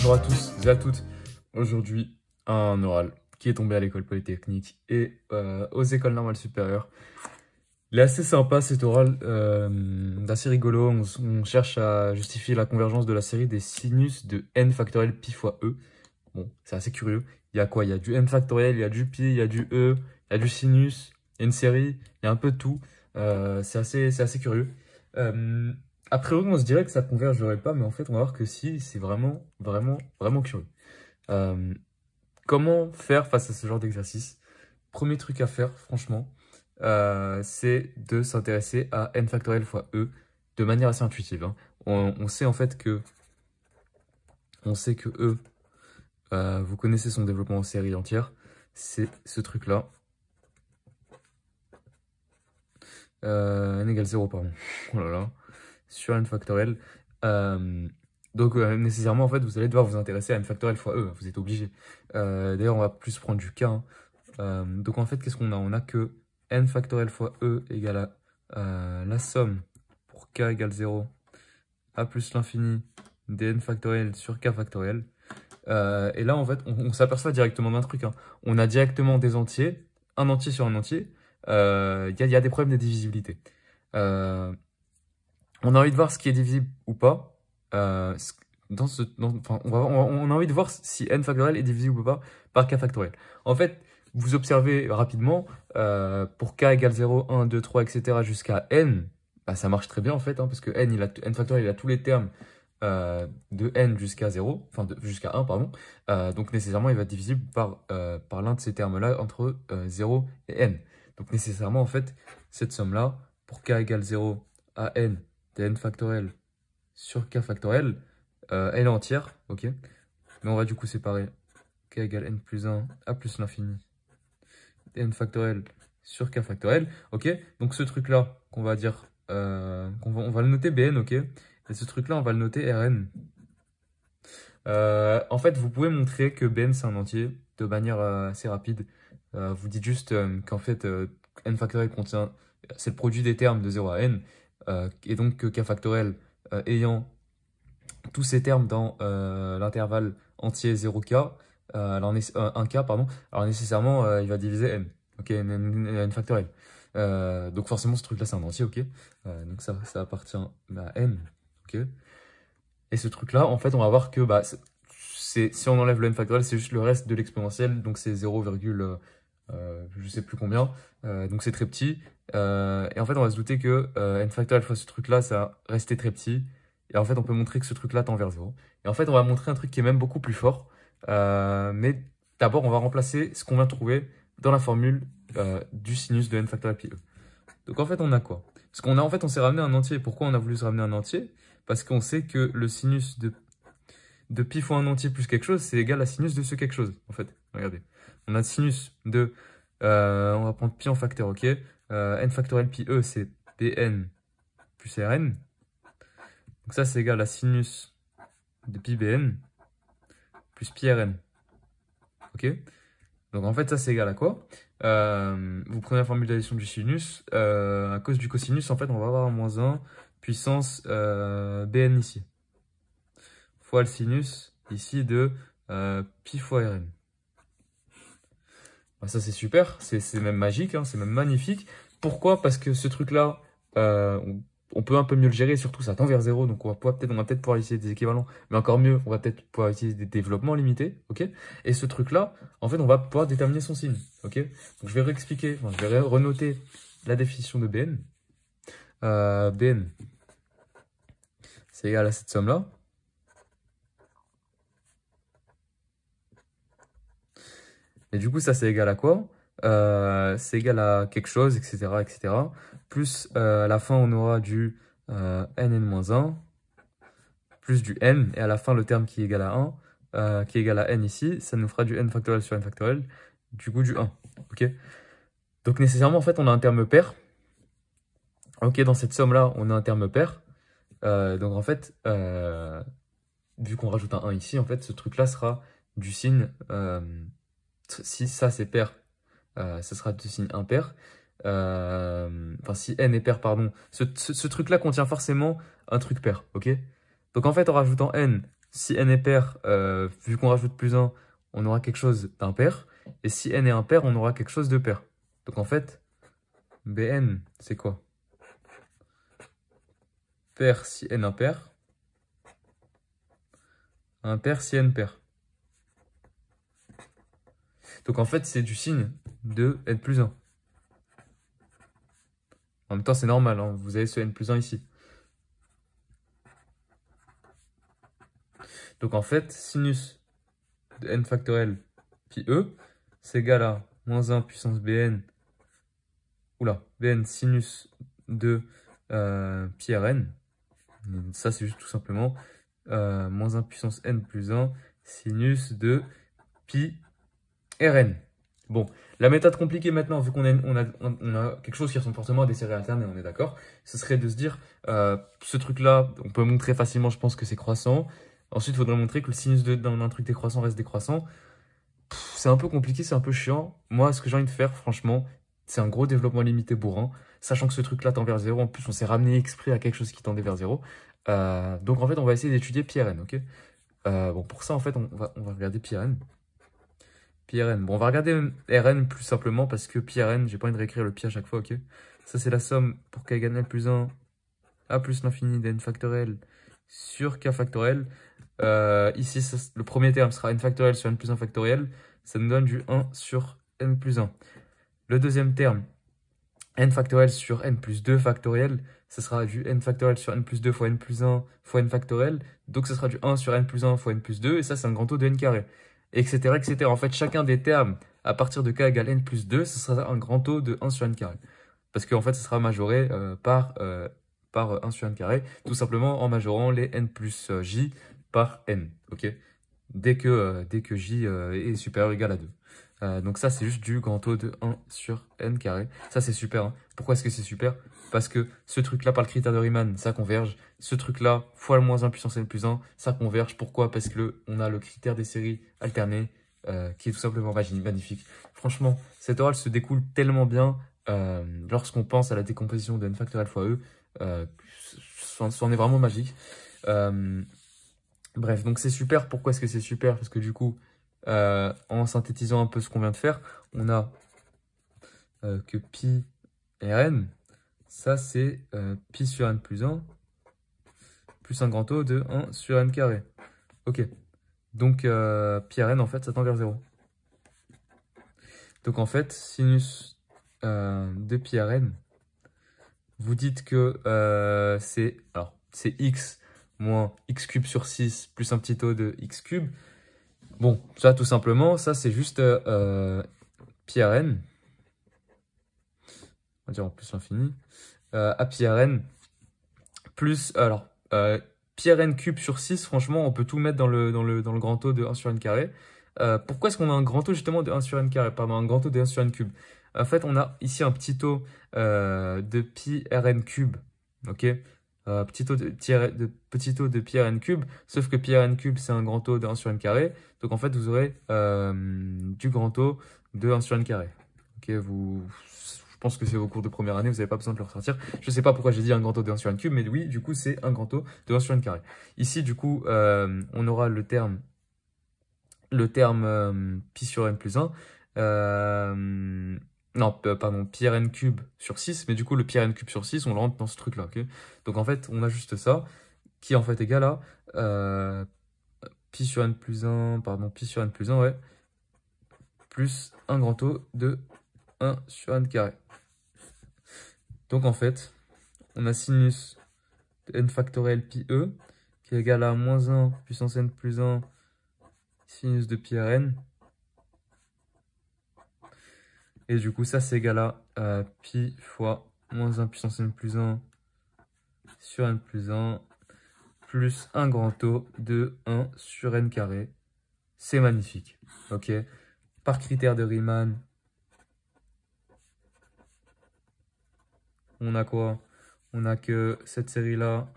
Bonjour à tous et à toutes. Aujourd'hui, un oral qui est tombé à l'école polytechnique et aux écoles normales supérieures. Il est assez sympa cet oral, assez rigolo. On cherche à justifier la convergence de la série des sinus de n factoriel pi fois e. Bon, c'est assez curieux. Il y a quoi? Il y a du n factoriel, il y a du pi, il y a du e, il y a du sinus, il y a une série, il y a un peu de tout. C'est assez curieux. A priori, on se dirait que ça convergerait pas, mais en fait, on va voir que si, c'est vraiment curieux. Euh, Comment faire face à ce genre d'exercice? Premier truc à faire, franchement, c'est de s'intéresser à n factoriel fois e de manière assez intuitive, hein. On sait en fait que e, vous connaissez son développement en série entière, c'est ce truc-là. N égale 0, pardon. Oh là là. Sur n factoriel. Donc nécessairement, en fait, vous allez devoir vous intéresser à n factoriel fois e. Vous êtes obligé. D'ailleurs, on va plus prendre du k, hein. Donc en fait, qu'est-ce qu'on a? On a que n factoriel fois e égale à la somme pour k égale 0 a plus l'infini dn factoriel sur k factoriel. Et là, en fait, on s'aperçoit directement d'un truc, hein. On a directement des entiers, un entier sur un entier. Il y a des problèmes de divisibilité. On a envie de voir ce qui est divisible ou pas. On a envie de voir si n factoriel est divisible ou pas par k factoriel. En fait, vous observez rapidement, pour k égale 0, 1, 2, 3, etc. jusqu'à n, bah, ça marche très bien en fait, hein, parce que n factoriel il a tous les termes de n jusqu'à 0, enfin jusqu'à 1, pardon. Donc nécessairement, il va être divisible par l'un de ces termes-là entre 0 et n. Donc nécessairement, en fait, cette somme-là, pour k égale 0 à n de n factoriel sur k factoriel, elle est entière, ok? Mais on va du coup séparer k égale n plus 1 à plus l'infini n factoriel sur k factoriel, ok? Donc ce truc-là, qu'on va dire, on va le noter bn, ok? Et ce truc-là, on va le noter rn. En fait, vous pouvez montrer que bn c'est un entier de manière assez rapide. Vous dites juste qu'en fait, n factoriel contient, c'est le produit des termes de 0 à n, et donc que k factoriel ayant tous ces termes dans l'intervalle entier 0k, alors 1k, pardon, alors nécessairement il va diviser n, ok, n factoriel. Donc forcément ce truc-là c'est un entier, ok, donc ça appartient à n, ok. Et ce truc-là, en fait, on va voir que bah, si on enlève le n factoriel, c'est juste le reste de l'exponentielle, donc c'est 0, je sais plus combien, donc c'est très petit. Et en fait, on va se douter que n factoriel fois ce truc-là, ça va rester très petit. Et en fait, on peut montrer que ce truc-là tend vers 0. Et en fait, on va montrer un truc qui est même beaucoup plus fort. Mais d'abord, on va remplacer ce qu'on vient de trouver dans la formule du sinus de n factoriel pi e. Donc en fait, on a quoi? Parce qu'on a, en fait, on s'est ramené un entier. Pourquoi on a voulu se ramener un entier? Parce qu'on sait que le sinus de pi fois un entier plus quelque chose, c'est égal à sinus de ce quelque chose. En fait, regardez. On a sinus de... on va prendre pi en facteur, ok? N factoriel pi e, c'est bn plus rn. Donc ça, c'est égal à sinus de pi bn plus pi rn. Ok? Donc en fait, ça, c'est égal à quoi? Vous prenez la formule d'addition du sinus. À cause du cosinus, en fait, on va avoir un moins 1 puissance bn ici. Fois le sinus ici de pi fois rn. Bah, ça, c'est super. C'est même magique, hein, c'est même magnifique. Pourquoi? Parce que ce truc-là, on peut un peu mieux le gérer, surtout ça tend vers 0, donc on va peut-être pouvoir utiliser des équivalents, mais encore mieux, on va peut-être pouvoir utiliser des développements limités, ok? Et ce truc-là, en fait, on va pouvoir déterminer son signe, ok? Donc je vais réexpliquer, enfin, je vais renoter la définition de Bn. Bn, c'est égal à cette somme-là. Et du coup, ça, c'est égal à quoi? C'est égal à quelque chose, etc., etc. Plus à la fin, on aura du nn-1, plus du n, et à la fin, le terme qui est égal à 1, qui est égal à n ici, ça nous fera du n factoriel sur n factoriel, du coup du 1. Ok? Donc nécessairement, en fait, on a un terme pair. Ok, dans cette somme-là, on a un terme pair. Donc en fait, vu qu'on rajoute un 1 ici, en fait, ce truc-là sera du signe... si ça c'est pair, ça sera du signe impair. Enfin, si n est pair, pardon. Ce truc-là contient forcément un truc pair, ok? Donc en fait, en rajoutant n, si n est pair, vu qu'on rajoute plus 1, on aura quelque chose d'impair. Et si n est impair, on aura quelque chose de pair. Donc en fait, Bn, c'est quoi? Pair si n impair. Impair si n pair. Donc en fait, c'est du signe de n plus 1. En même temps, c'est normal, hein, vous avez ce n plus 1 ici. Donc en fait, sinus de n factoriel pi e, c'est égal à moins 1 puissance bn, oula, bn sinus de pi rn. Ça, c'est juste tout simplement moins 1 puissance n plus 1 sinus de pi rn. Bon, la méthode compliquée maintenant, vu qu'on a quelque chose qui ressemble forcément à des séries alternes, et on est d'accord, ce serait de se dire, ce truc-là, on peut montrer facilement, je pense que c'est croissant. Ensuite, il faudrait montrer que le sinus d'un truc décroissant reste décroissant. C'est un peu compliqué, c'est un peu chiant. Moi, ce que j'ai envie de faire, franchement, c'est un gros développement limité bourrin, sachant que ce truc-là tend vers 0. En plus, on s'est ramené exprès à quelque chose qui tendait vers 0. Donc, en fait, on va essayer d'étudier pi rn, ok? Bon, pour ça, en fait, on va regarder pi rn. Pi rn. Bon, on va regarder Rn plus simplement parce que pi Rn, j'ai pas envie de réécrire le pi à chaque fois, ok? Ça, c'est la somme pour k égale n plus 1, a plus l'infini de n factoriel sur k factoriel. Ici, le premier terme sera n factoriel sur n plus 1 factoriel. Ça nous donne du 1 sur n plus 1. Le deuxième terme, n factoriel sur n plus 2 factoriel, ça sera du n factoriel sur n plus 2 fois n plus 1 fois n factoriel. Donc, ce sera du 1 sur n plus 1 fois n plus 2. Et ça, c'est un grand taux de n carré. Etc., etc. En fait, chacun des termes à partir de k égale n plus 2, ce sera un grand taux de 1 sur n carré. Parce qu'en fait, ce sera majoré par 1 sur n carré, tout simplement en majorant les n plus j par n, ok? Dès que j est supérieur ou égal à 2. Donc ça, c'est juste du grand taux de 1 sur n carré. Ça, c'est super. Hein. Pourquoi est-ce que c'est super? Parce que ce truc-là, par le critère de Riemann, ça converge. Ce truc-là, fois le moins 1 puissance n plus 1, ça converge. Pourquoi? Parce que on a le critère des séries alternées qui est tout simplement magnifique. Franchement, cette orale se découle tellement bien lorsqu'on pense à la décomposition de n factoriel fois e. C'en est vraiment magique. Bref, donc c'est super. Pourquoi est-ce que c'est super? Parce que du coup, en synthétisant un peu ce qu'on vient de faire, on a que pi Rn, ça c'est pi sur n plus 1, plus un grand taux de 1 sur n carré. Ok, donc pi Rn en fait ça tend vers 0. Donc en fait, sinus de pi Rn, vous dites que c'est x moins x cube sur 6 plus un petit taux de x cube. Bon, ça tout simplement, ça c'est juste pi Rn, on va dire en plus l'infini, à pi Rn, plus, alors, pi Rn cube sur 6, franchement, on peut tout mettre dans le grand taux de 1 sur n carré. Pourquoi est-ce qu'on a un grand taux justement de 1 sur n carré, pardon, un grand taux de 1 sur n cube? En fait, on a ici un petit taux de pi Rn cube, ok? Petit taux de pi Rn cube, sauf que pi Rn cube, c'est un grand taux de 1 sur n carré. Donc, en fait, vous aurez du grand taux de 1 sur n carré. Ok, je pense que c'est vos cours de première année, vous n'avez pas besoin de le ressortir. Je ne sais pas pourquoi j'ai dit un grand taux de 1 sur n cube, mais oui, du coup, c'est un grand taux de 1 sur n carré. Ici, du coup, on aura le terme pi sur n plus 1. Non, pardon, pi Rn cube sur 6, mais du coup, le pi Rn cube sur 6, on le rentre dans ce truc-là, ok? Donc, en fait, on a juste ça, qui est en fait égal à pi sur n plus 1, pardon, pi sur n plus 1, ouais, plus un grand taux de 1 sur n carré. Donc, en fait, on a sinus de n factoriel pi e, qui est égal à moins 1 puissance n plus 1 sinus de pi Rn. Et du coup, ça, c'est égal à pi fois moins 1 puissance n plus 1 sur n plus 1 plus un grand taux de 1 sur n carré. C'est magnifique. Ok. Par critère de Riemann, on a quoi? On a que cette série-là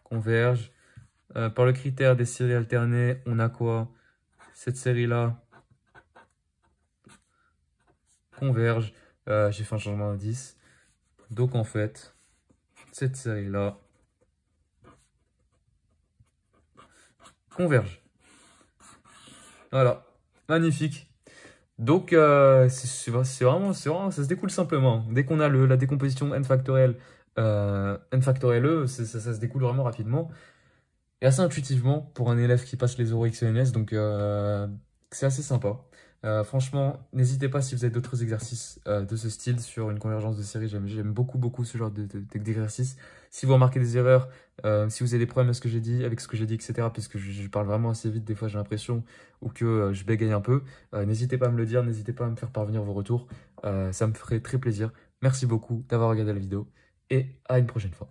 converge. Par le critère des séries alternées, on a quoi? Cette série-là converge. J'ai fait un changement d'indice. Donc en fait, cette série-là convergent. Voilà, magnifique. Donc, c'est vraiment, ça se découle simplement. Dès qu'on a la décomposition n factorielle E, ça se découle vraiment rapidement et assez intuitivement pour un élève qui passe les oraux XENS. Donc, c'est assez sympa. Franchement, n'hésitez pas si vous avez d'autres exercices de ce style sur une convergence de série. J'aime beaucoup ce genre d'exercice. Si vous remarquez des erreurs, si vous avez des problèmes avec ce que j'ai dit, etc., puisque je parle vraiment assez vite, des fois j'ai l'impression, ou que je bégaye un peu, n'hésitez pas à me le dire, n'hésitez pas à me faire parvenir vos retours. Ça me ferait très plaisir. Merci beaucoup d'avoir regardé la vidéo et à une prochaine fois.